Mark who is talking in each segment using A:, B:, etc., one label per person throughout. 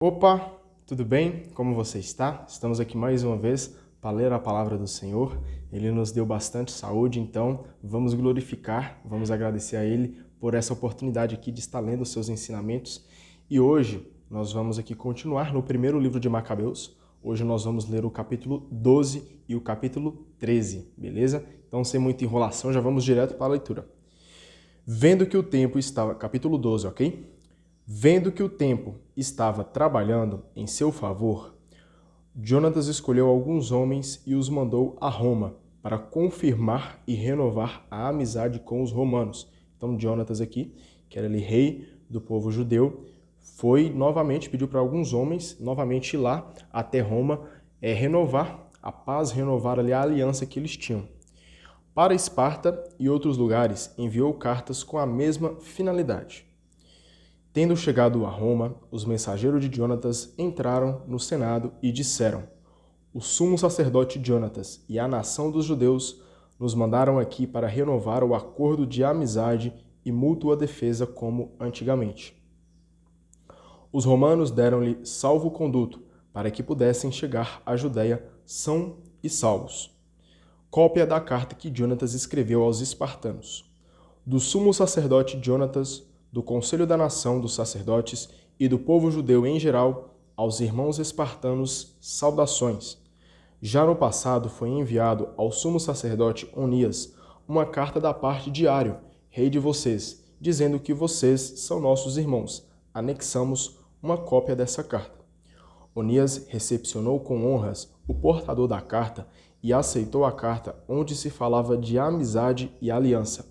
A: Opa, tudo bem? Como você está? Estamos aqui mais uma vez para ler a palavra do Senhor. Ele nos deu bastante saúde, então vamos glorificar, vamos agradecer a Ele por essa oportunidade aqui de estar lendo os seus ensinamentos. E hoje nós vamos aqui continuar no primeiro livro de Macabeus. Hoje nós vamos ler o capítulo 12 e o capítulo 13, beleza? Então, sem muita enrolação, já vamos direto para a leitura. Vendo que o tempo estava... Capítulo 12, ok? Vendo que o tempo estava trabalhando em seu favor, Jonatas escolheu alguns homens e os mandou a Roma para confirmar e renovar a amizade com os romanos. Então, Jonatas aqui, que era ali rei do povo judeu, foi novamente, pediu para alguns homens novamente ir lá até Roma, renovar a paz, renovar ali a aliança que eles tinham. Para Esparta e outros lugares, enviou cartas com a mesma finalidade. Tendo chegado a Roma, os mensageiros de Jonatas entraram no Senado e disseram: o sumo sacerdote Jonatas e a nação dos judeus nos mandaram aqui para renovar o acordo de amizade e mútua defesa como antigamente. Os romanos deram-lhe salvo-conduto para que pudessem chegar à Judéia são e salvos. Cópia da carta que Jonatas escreveu aos espartanos. Do sumo sacerdote Jonatas, do Conselho da Nação dos Sacerdotes e do povo judeu em geral, aos irmãos espartanos, saudações. Já no passado foi enviado ao sumo sacerdote Onias uma carta da parte de Ario, rei de vocês, dizendo que vocês são nossos irmãos. Anexamos uma cópia dessa carta. Onias recepcionou com honras o portador da carta e aceitou a carta onde se falava de amizade e aliança.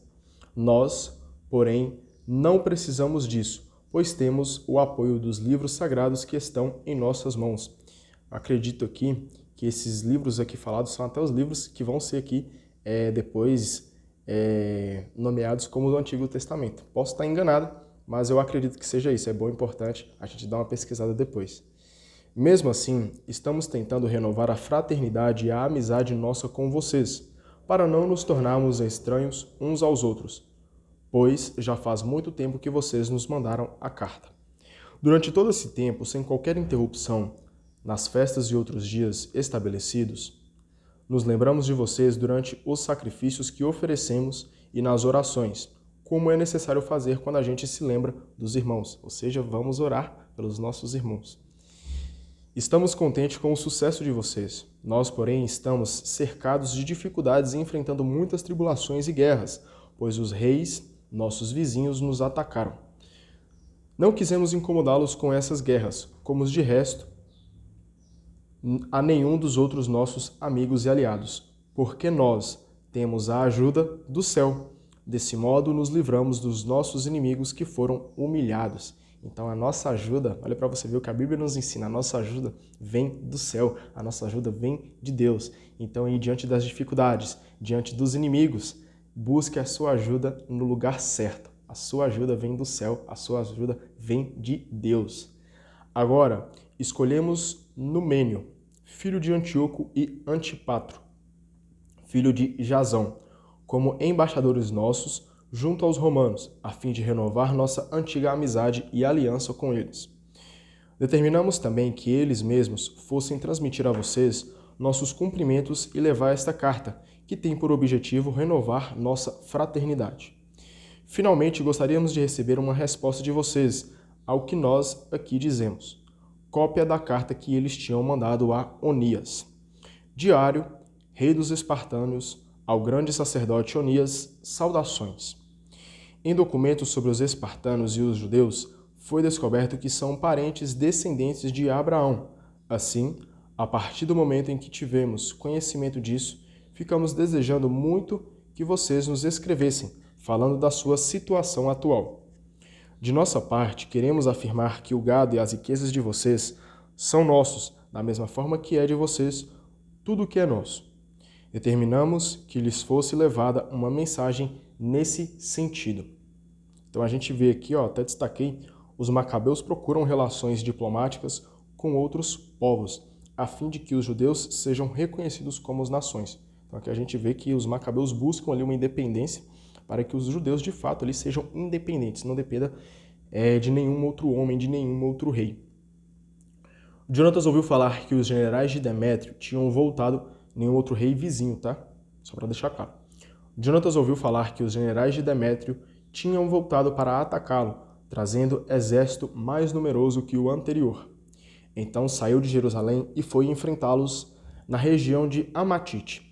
A: Nós, porém, não precisamos disso, pois temos o apoio dos livros sagrados que estão em nossas mãos. Acredito aqui que esses livros aqui falados são até os livros que vão ser aqui depois nomeados como do Antigo Testamento. Posso estar enganado, mas eu acredito que seja isso. É bom e importante a gente dar uma pesquisada depois. Mesmo assim, estamos tentando renovar a fraternidade e a amizade nossa com vocês, para não nos tornarmos estranhos uns aos outros, pois já faz muito tempo que vocês nos mandaram a carta. Durante todo esse tempo, sem qualquer interrupção, nas festas e outros dias estabelecidos, nos lembramos de vocês durante os sacrifícios que oferecemos e nas orações, como é necessário fazer quando a gente se lembra dos irmãos, ou seja, vamos orar pelos nossos irmãos. Estamos contentes com o sucesso de vocês. Nós, porém, estamos cercados de dificuldades e enfrentando muitas tribulações e guerras, pois os reis, nossos vizinhos, nos atacaram. Não quisemos incomodá-los com essas guerras, como de resto a nenhum dos outros nossos amigos e aliados, porque nós temos a ajuda do céu. Desse modo, nos livramos dos nossos inimigos que foram humilhados. Então, a nossa ajuda, olha para você ver o que a Bíblia nos ensina, a nossa ajuda vem do céu, a nossa ajuda vem de Deus. Então, diante das dificuldades, diante dos inimigos, busque a sua ajuda no lugar certo. A sua ajuda vem do céu, a sua ajuda vem de Deus. Agora, escolhemos Numênio, filho de Antíoco, e Antipatro, filho de Jasão, como embaixadores nossos junto aos romanos, a fim de renovar nossa antiga amizade e aliança com eles. Determinamos também que eles mesmos fossem transmitir a vocês nossos cumprimentos e levar esta carta, que tem por objetivo renovar nossa fraternidade. Finalmente, gostaríamos de receber uma resposta de vocês ao que nós aqui dizemos. Cópia da carta que eles tinham mandado a Onias. Diário, rei dos espartanos, ao grande sacerdote Onias, saudações. Em documentos sobre os espartanos e os judeus, foi descoberto que são parentes descendentes de Abraão. Assim, a partir do momento em que tivemos conhecimento disso, ficamos desejando muito que vocês nos escrevessem, falando da sua situação atual. De nossa parte, queremos afirmar que o gado e as riquezas de vocês são nossos, da mesma forma que é de vocês tudo o que é nosso. Determinamos que lhes fosse levada uma mensagem nesse sentido. Então a gente vê aqui, até destaquei, os macabeus procuram relações diplomáticas com outros povos, a fim de que os judeus sejam reconhecidos como as nações. Então aqui a gente vê que os macabeus buscam ali uma independência para que os judeus de fato ali sejam independentes, não dependa de nenhum outro homem, de nenhum outro rei. Jonatas ouviu falar que os generais de Demétrio tinham voltado, nenhum outro rei vizinho, tá? Só para deixar claro. Jonatas ouviu falar que os generais de Demétrio tinham voltado para atacá-lo, trazendo exército mais numeroso que o anterior. Então saiu de Jerusalém e foi enfrentá-los na região de Amatite,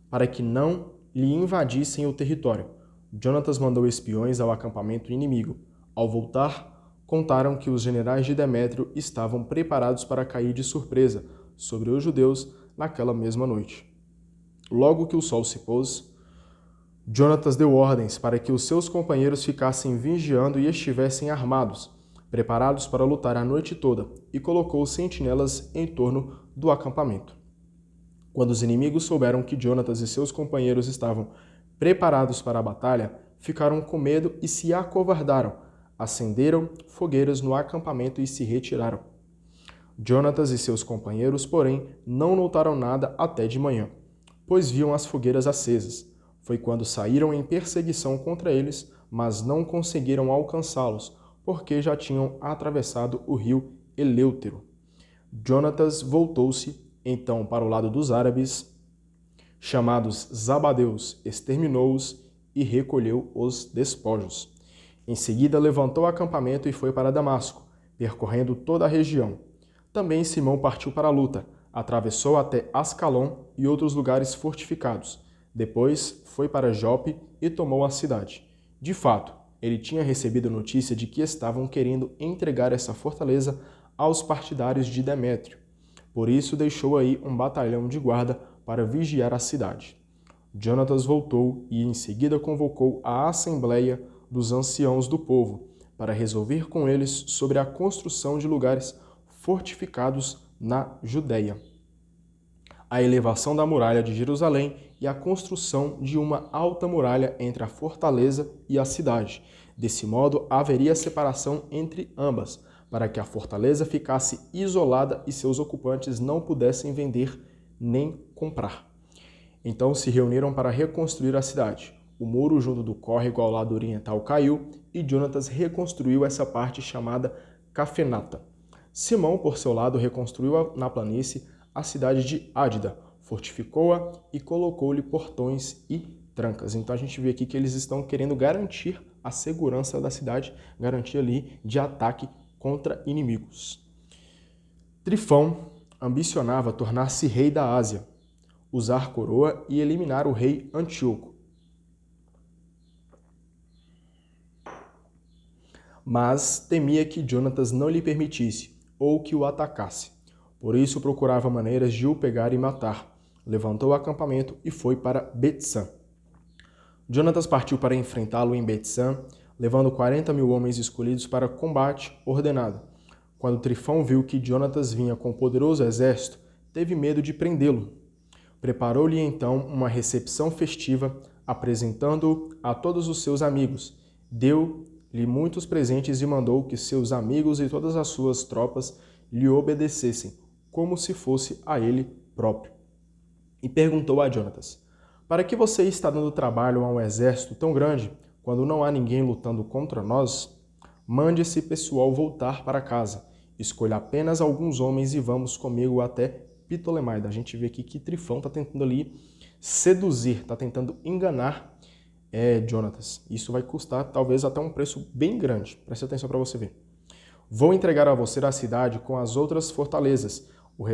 A: para que não lhe invadissem o território. Jonatas mandou espiões ao acampamento inimigo. Ao voltar, contaram que os generais de Demétrio estavam preparados para cair de surpresa sobre os judeus naquela mesma noite. Logo que o sol se pôs, Jonatas deu ordens para que os seus companheiros ficassem vigiando e estivessem armados, preparados para lutar a noite toda, e colocou sentinelas em torno do acampamento. Quando os inimigos souberam que Jonatas e seus companheiros estavam preparados para a batalha, ficaram com medo e se acovardaram, acenderam fogueiras no acampamento e se retiraram. Jonatas e seus companheiros, porém, não notaram nada até de manhã, pois viam as fogueiras acesas. Foi quando saíram em perseguição contra eles, mas não conseguiram alcançá-los, porque já tinham atravessado o rio Eleutero. Jonatas voltou-se, então, para o lado dos árabes, chamados Zabadeus, exterminou-os e recolheu os despojos. Em seguida, levantou o acampamento e foi para Damasco, percorrendo toda a região. Também Simão partiu para a luta, atravessou até Ascalon e outros lugares fortificados. Depois foi para Jope e tomou a cidade. De fato, ele tinha recebido notícia de que estavam querendo entregar essa fortaleza aos partidários de Demétrio. Por isso deixou aí um batalhão de guarda para vigiar a cidade. Jonatas voltou e em seguida convocou a assembleia dos anciãos do povo para resolver com eles sobre a construção de lugares fortificados na Judéia, a elevação da muralha de Jerusalém e a construção de uma alta muralha entre a fortaleza e a cidade. Desse modo, haveria separação entre ambas, para que a fortaleza ficasse isolada e seus ocupantes não pudessem vender nem comprar. Então se reuniram para reconstruir a cidade. O muro junto do córrego ao lado oriental caiu e Jonatas reconstruiu essa parte chamada Cafenata. Simão, por seu lado, reconstruiu na planície a cidade de Ádida, fortificou-a e colocou-lhe portões e trancas. Então a gente vê aqui que eles estão querendo garantir a segurança da cidade, garantir ali de ataque contra inimigos. Trifão ambicionava tornar-se rei da Ásia, usar coroa e eliminar o rei Antíoco. Mas temia que Jonatas não lhe permitisse ou que o atacasse. Por isso procurava maneiras de o pegar e matar. Levantou o acampamento e foi para Betsã. Jonatas partiu para enfrentá-lo em Betsã, levando 40.000 homens escolhidos para combate ordenado. Quando Trifão viu que Jonatas vinha com poderoso exército, teve medo de prendê-lo. Preparou-lhe então uma recepção festiva, apresentando-o a todos os seus amigos. Deu-lhe muitos presentes e mandou que seus amigos e todas as suas tropas lhe obedecessem, como se fosse a ele próprio. E perguntou a Jonatas: para que você está dando trabalho a um exército tão grande, quando não há ninguém lutando contra nós? Mande esse pessoal voltar para casa. Escolha apenas alguns homens e vamos comigo até Ptolemaida. A gente vê aqui que Trifão está tentando ali seduzir, está tentando enganar Jonatas. Isso vai custar talvez até um preço bem grande. Preste atenção para você ver. Vou entregar a você a cidade com as outras fortalezas, o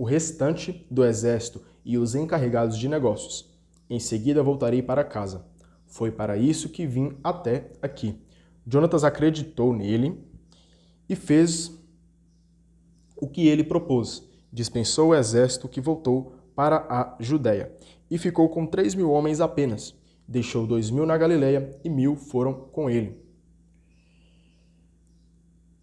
A: restante do exército e os encarregados de negócios. Em seguida voltarei para casa. Foi para isso que vim até aqui. Jonatas acreditou nele e fez o que ele propôs. Dispensou o exército que voltou para a Judéia e ficou com 3.000 homens apenas. Deixou 2.000 na Galileia e 1.000 foram com ele.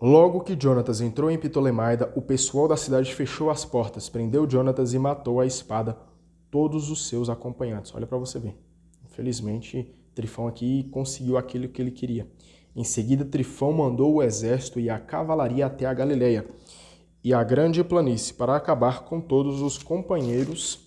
A: Logo que Jonatas entrou em Ptolemaida, o pessoal da cidade fechou as portas, prendeu Jonatas e matou à espada todos os seus acompanhantes. Olha para você ver. Infelizmente, Trifão aqui conseguiu aquilo que ele queria. Em seguida, Trifão mandou o exército e a cavalaria até a Galileia e a grande planície para acabar com todos os companheiros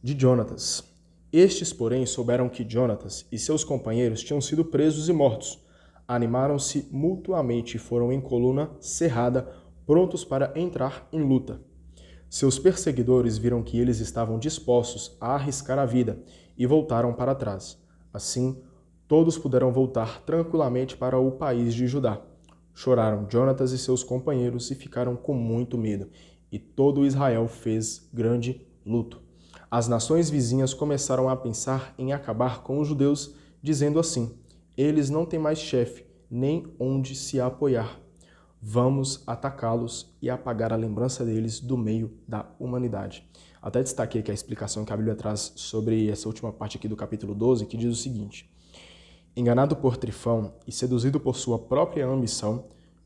A: de Jonatas. Estes, porém, souberam que Jonatas e seus companheiros tinham sido presos e mortos. Animaram-se mutuamente e foram em coluna cerrada prontos para entrar em luta. Seus perseguidores viram que eles estavam dispostos a arriscar a vida e voltaram para trás. Assim, todos puderam voltar tranquilamente para o país de Judá. Choraram Jonatas e seus companheiros e ficaram com muito medo, e todo Israel fez grande luto. As nações vizinhas começaram a pensar em acabar com os judeus, dizendo assim: eles não têm mais chefe, nem onde se apoiar. Vamos atacá-los e apagar a lembrança deles do meio da humanidade. Até destaquei aqui a explicação que a Bíblia traz sobre essa última parte aqui do capítulo 12, que diz o seguinte: enganado por Trifão e seduzido por sua própria ambição,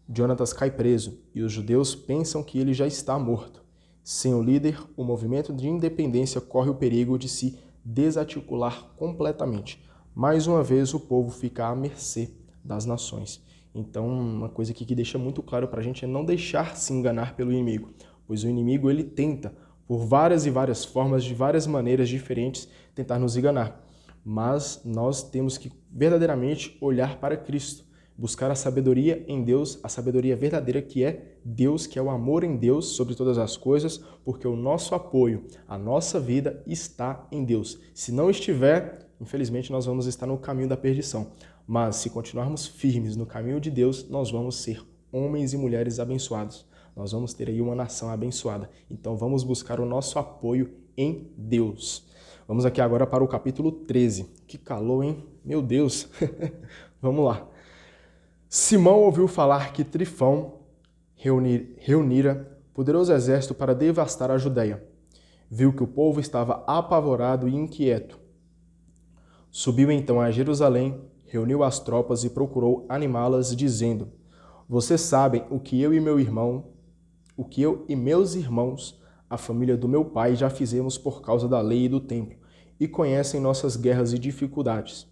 A: Jonatas cai preso e os judeus pensam que ele já está morto. Sem o líder, o movimento de independência corre o perigo de se desarticular completamente. Mais uma vez, o povo fica à mercê das nações. Então, uma coisa aqui que deixa muito claro para a gente é não deixar se enganar pelo inimigo, pois o inimigo ele tenta, por várias e várias formas, de várias maneiras diferentes, tentar nos enganar. Mas nós temos que verdadeiramente olhar para Cristo, buscar a sabedoria em Deus, a sabedoria verdadeira que é Deus, que é o amor em Deus sobre todas as coisas, porque o nosso apoio, a nossa vida está em Deus. Se não estiver, infelizmente nós vamos estar no caminho da perdição. Mas se continuarmos firmes no caminho de Deus, nós vamos ser homens e mulheres abençoados. Nós vamos ter aí uma nação abençoada. Então vamos buscar o nosso apoio em Deus. Vamos aqui agora para o capítulo 13. Que calor, hein? Meu Deus! Vamos lá. Simão ouviu falar que Trifão reunira poderoso exército para devastar a Judéia. Viu que o povo estava apavorado e inquieto. Subiu então a Jerusalém, reuniu as tropas e procurou animá-las, dizendo: vocês sabem o que eu e meus irmãos, a família do meu pai, já fizemos por causa da lei e do templo, e conhecem nossas guerras e dificuldades.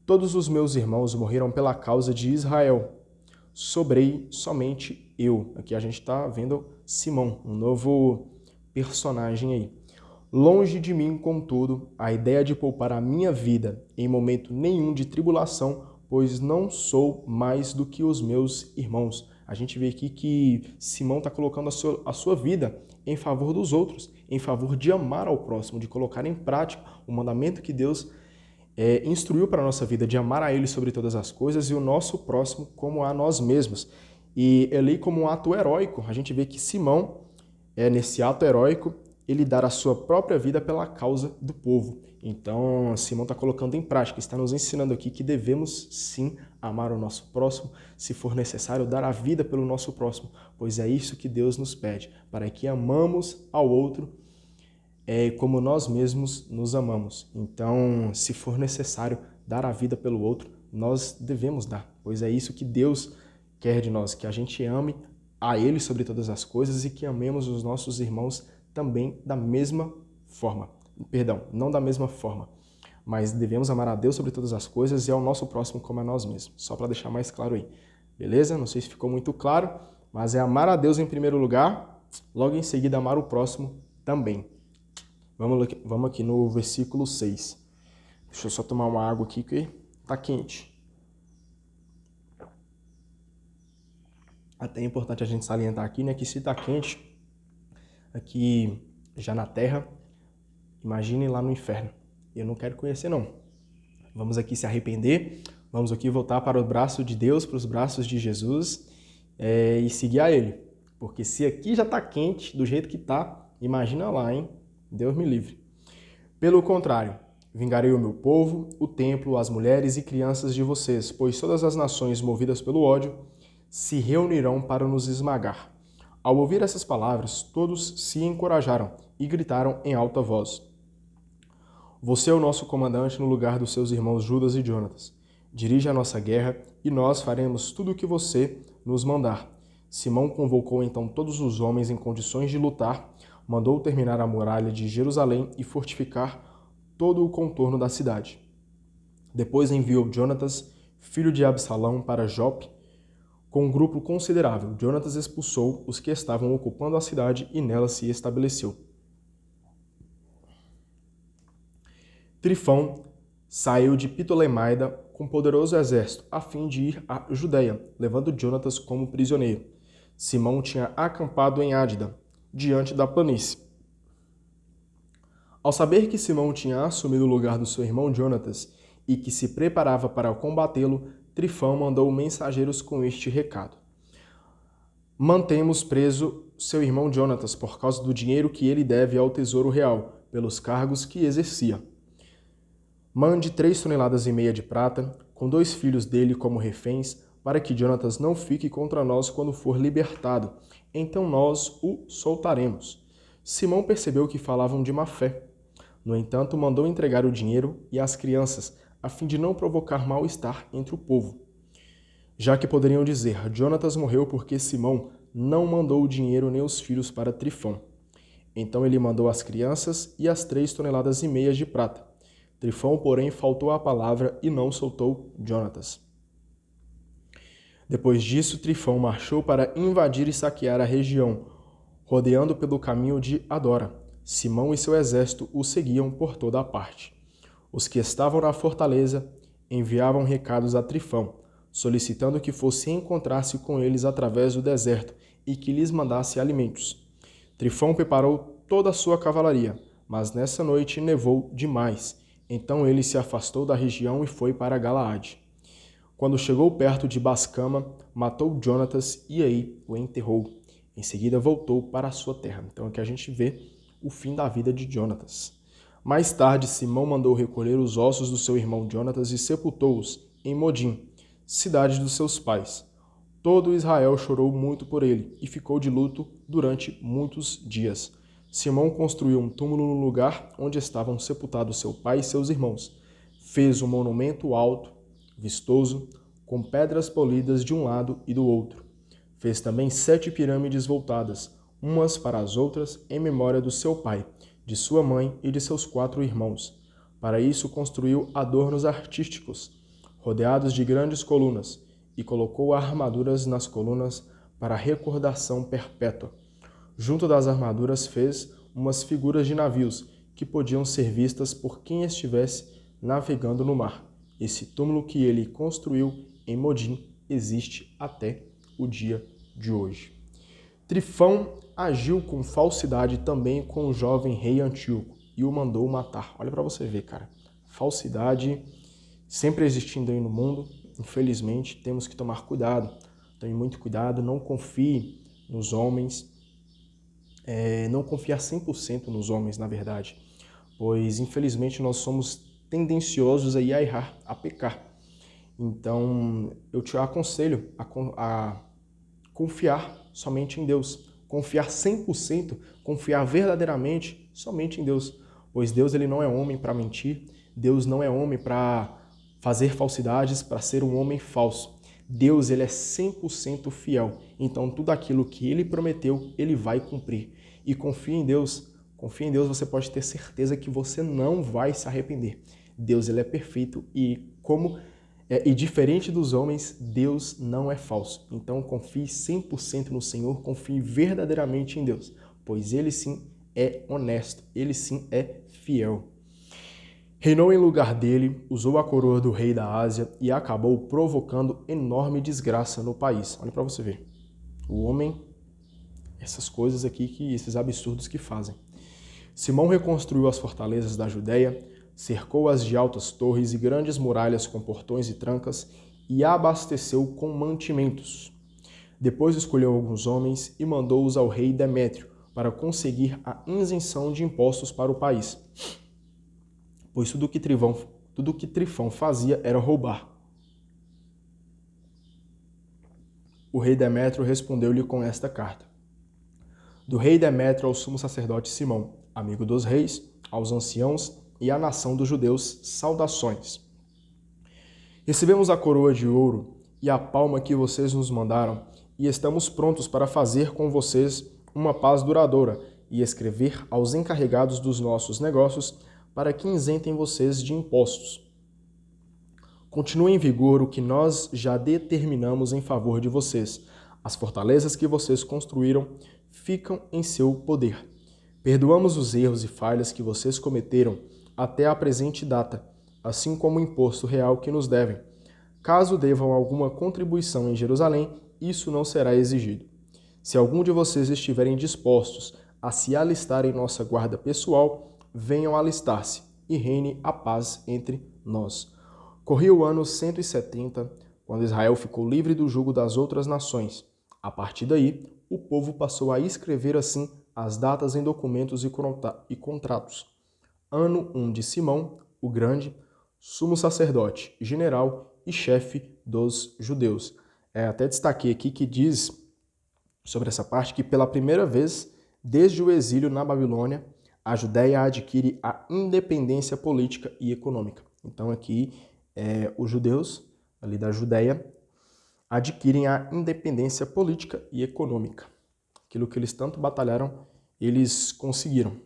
A: Todos os meus irmãos morreram pela causa de Israel. Sobrei somente eu. Aqui a gente está vendo Simão, um novo personagem aí. Longe de mim, contudo, a ideia de poupar a minha vida em momento nenhum de tribulação, pois não sou mais do que os meus irmãos. A gente vê aqui que Simão está colocando a sua vida em favor dos outros, em favor de amar ao próximo, de colocar em prática o mandamento que Deus instruiu para a nossa vida, de amar a Ele sobre todas as coisas e o nosso próximo como a nós mesmos. E ali, como um ato heróico, a gente vê que Simão, nesse ato heróico, ele dar a sua própria vida pela causa do povo. Então, Simão está colocando em prática, está nos ensinando aqui que devemos sim amar o nosso próximo, se for necessário, dar a vida pelo nosso próximo, pois é isso que Deus nos pede, para que amamos ao outro como nós mesmos nos amamos. Então, se for necessário dar a vida pelo outro, nós devemos dar, pois é isso que Deus quer de nós, que a gente ame a Ele sobre todas as coisas e que amemos os nossos irmãos também da mesma forma. Perdão, não da mesma forma, mas devemos amar a Deus sobre todas as coisas e ao nosso próximo como a nós mesmos. Só para deixar mais claro aí. Beleza? Não sei se ficou muito claro, mas é amar a Deus em primeiro lugar, logo em seguida amar o próximo também. Vamos aqui no versículo 6. Deixa eu só tomar uma água aqui que tá quente. Até é importante a gente salientar aqui, né, que se tá quente aqui já na terra, imagine lá no inferno. Eu não quero conhecer, não. Vamos aqui se arrepender, vamos aqui voltar para o braço de Deus, para os braços de Jesus e seguir a Ele. Porque se aqui já está quente, do jeito que está, imagina lá, hein? Deus me livre. Pelo contrário, vingarei o meu povo, o templo, as mulheres e crianças de vocês, pois todas as nações movidas pelo ódio se reunirão para nos esmagar. Ao ouvir essas palavras, todos se encorajaram e gritaram em alta voz: você é o nosso comandante no lugar dos seus irmãos Judas e Jonatas. Dirige a nossa guerra e nós faremos tudo o que você nos mandar. Simão convocou então todos os homens em condições de lutar, mandou terminar a muralha de Jerusalém e fortificar todo o contorno da cidade. Depois enviou Jonatas, filho de Absalão, para Jope, com um grupo considerável. Jonatas expulsou os que estavam ocupando a cidade e nela se estabeleceu. Trifão saiu de Ptolemaida com poderoso exército, a fim de ir à Judéia, levando Jonatas como prisioneiro. Simão tinha acampado em Ádida, diante da planície. Ao saber que Simão tinha assumido o lugar do seu irmão Jonatas e que se preparava para combatê-lo, Trifão mandou mensageiros com este recado: Mantemos preso seu irmão Jonatas por causa do dinheiro que ele deve ao tesouro real, pelos cargos que exercia. Mande 3,5 toneladas de prata, com 2 filhos dele como reféns, para que Jonatas não fique contra nós quando for libertado. Então nós o soltaremos. Simão percebeu que falavam de má fé. No entanto, mandou entregar o dinheiro e as crianças, a fim de não provocar mal-estar entre o povo. Já que poderiam dizer, Jonatas morreu porque Simão não mandou o dinheiro nem os filhos para Trifão. Então ele mandou as crianças e as 3,5 toneladas de prata. Trifão, porém, faltou à palavra e não soltou Jonatas. Depois disso, Trifão marchou para invadir e saquear a região, rodeando pelo caminho de Adora. Simão e seu exército o seguiam por toda a parte. Os que estavam na fortaleza enviavam recados a Trifão, solicitando que fosse encontrar-se com eles através do deserto e que lhes mandasse alimentos. Trifão preparou toda a sua cavalaria, mas nessa noite nevou demais. Então ele se afastou da região e foi para Galaade. Quando chegou perto de Bascama, matou Jonatas e aí o enterrou. Em seguida voltou para a sua terra. Então aqui a gente vê o fim da vida de Jonatas. Mais tarde, Simão mandou recolher os ossos do seu irmão Jonatas e sepultou-os em Modim, cidade dos seus pais. Todo Israel chorou muito por ele e ficou de luto durante muitos dias. Simão construiu um túmulo no lugar onde estavam sepultados seu pai e seus irmãos. Fez um monumento alto, vistoso, com pedras polidas de um lado e do outro. Fez também 7 pirâmides voltadas, umas para as outras, em memória do seu pai, de sua mãe e de seus 4 irmãos. Para isso construiu adornos artísticos, rodeados de grandes colunas, e colocou armaduras nas colunas para recordação perpétua. Junto das armaduras fez umas figuras de navios que podiam ser vistas por quem estivesse navegando no mar. Esse túmulo que ele construiu em Modim existe até o dia de hoje. Trifão agiu com falsidade também com o jovem rei Antíoco e o mandou matar. Olha para você ver, cara. Falsidade sempre existindo aí no mundo. Infelizmente, temos que tomar cuidado. Tome muito cuidado, não confie nos homens. Não confiar 100% nos homens, na verdade. Pois, infelizmente, nós somos tendenciosos aí a errar, a pecar. Então, eu te aconselho a confiar somente em Deus. Confiar 100%, confiar verdadeiramente somente em Deus. Pois Deus ele não é homem para mentir, Deus não é homem para fazer falsidades, para ser um homem falso. Deus ele é 100% fiel. Então, tudo aquilo que ele prometeu, ele vai cumprir. E confie em Deus, você pode ter certeza que você não vai se arrepender. Deus ele é perfeito e diferente dos homens, Deus não é falso. Então confie 100% no Senhor, confie verdadeiramente em Deus, pois Ele sim é honesto, Ele sim é fiel. Reinou em lugar dele, usou a coroa do rei da Ásia e acabou provocando enorme desgraça no país. Olha para você ver. O homem, essas coisas aqui, esses absurdos que fazem. Simão reconstruiu as fortalezas da Judéia, cercou-as de altas torres e grandes muralhas com portões e trancas e abasteceu com mantimentos. Depois escolheu alguns homens e mandou-os ao rei Demétrio para conseguir a isenção de impostos para o país, pois tudo que Trifão fazia era roubar. O rei Demétrio respondeu-lhe com esta carta: Do rei Demétrio ao sumo sacerdote Simão, amigo dos reis, aos anciãos e à nação dos judeus, saudações. Recebemos a coroa de ouro e a palma que vocês nos mandaram, e estamos prontos para fazer com vocês uma paz duradoura e escrever aos encarregados dos nossos negócios para que isentem vocês de impostos. Continue em vigor o que nós já determinamos em favor de vocês. As fortalezas que vocês construíram ficam em seu poder. Perdoamos os erros e falhas que vocês cometeram até a presente data, assim como o imposto real que nos devem. Caso devam alguma contribuição em Jerusalém, isso não será exigido. Se algum de vocês estiverem dispostos a se alistar em nossa guarda pessoal, venham alistar-se e reine a paz entre nós. Corria o ano 170, quando Israel ficou livre do jugo das outras nações. A partir daí, o povo passou a escrever assim as datas em documentos e contratos. Ano 1 de Simão, o Grande, sumo sacerdote, general e chefe dos judeus. Até destaquei aqui que diz sobre essa parte que pela primeira vez, desde o exílio na Babilônia, a Judéia adquire a independência política e econômica. Então aqui os judeus ali da Judéia adquirem a independência política e econômica. Aquilo que eles tanto batalharam, eles conseguiram.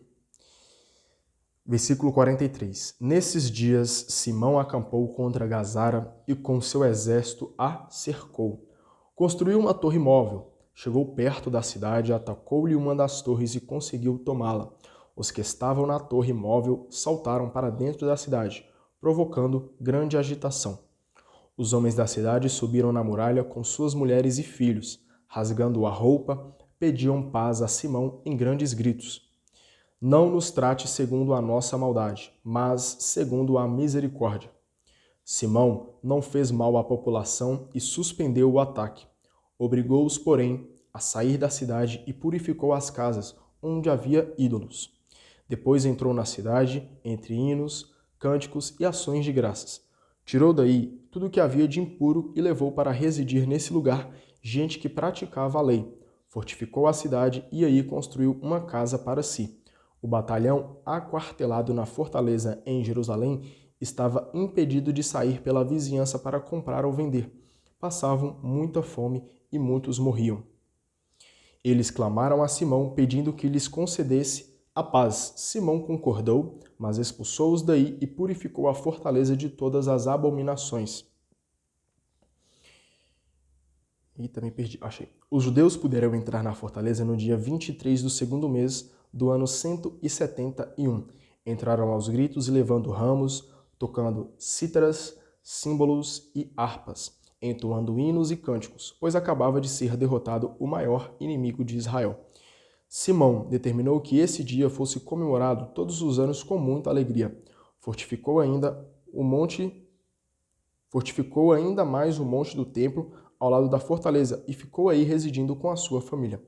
A: Versículo 43. Nesses dias, Simão acampou contra Gazara e com seu exército a cercou. Construiu uma torre móvel, chegou perto da cidade, atacou-lhe uma das torres e conseguiu tomá-la. Os que estavam na torre móvel saltaram para dentro da cidade, provocando grande agitação. Os homens da cidade subiram na muralha com suas mulheres e filhos, rasgando a roupa, pediam paz a Simão em grandes gritos. Não nos trate segundo a nossa maldade, mas segundo a misericórdia. Simão não fez mal à população e suspendeu o ataque. Obrigou-os, porém, a sair da cidade e purificou as casas onde havia ídolos. Depois entrou na cidade, entre hinos, cânticos e ações de graças. Tirou daí tudo o que havia de impuro e levou para residir nesse lugar gente que praticava a lei. Fortificou a cidade e aí construiu uma casa para si. O batalhão aquartelado na fortaleza em Jerusalém estava impedido de sair pela vizinhança para comprar ou vender. Passavam muita fome e muitos morriam. Eles clamaram a Simão pedindo que lhes concedesse a paz. Simão concordou, mas expulsou-os daí e purificou a fortaleza de todas as abominações. E também achei. Os judeus puderam entrar na fortaleza no dia 23 do segundo mês do ano 171. Entraram aos gritos e levando ramos, tocando cítaras, símbolos e harpas, entoando hinos e cânticos, pois acabava de ser derrotado o maior inimigo de Israel. Simão determinou que esse dia fosse comemorado todos os anos com muita alegria. Fortificou ainda mais o monte do templo ao lado da fortaleza e ficou aí residindo com a sua família.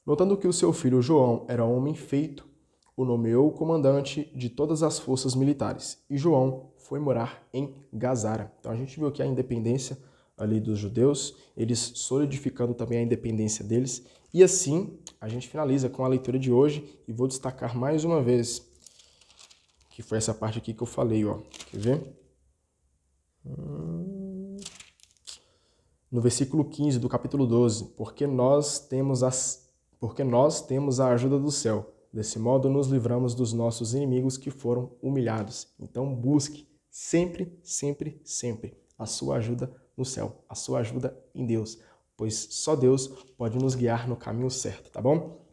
A: Notando que o seu filho João era homem feito, o nomeou comandante de todas as forças militares. E João foi morar em Gazara. Então a gente viu aqui a independência ali dos judeus, eles solidificando também a independência deles. E assim a gente finaliza com a leitura de hoje e vou destacar mais uma vez, que foi essa parte aqui que eu falei, ó. Quer ver? No versículo 15 do capítulo 12, porque nós temos a ajuda do céu. Desse modo nos livramos dos nossos inimigos que foram humilhados. Então busque sempre, sempre, sempre a sua ajuda no céu, a sua ajuda em Deus, pois só Deus pode nos guiar no caminho certo, tá bom?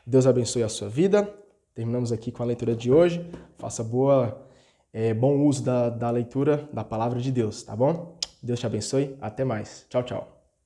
A: Deus abençoe a sua vida. Terminamos aqui com a leitura de hoje. Faça bom uso da leitura da palavra de Deus, tá bom? Deus te abençoe. Até mais. Tchau, tchau.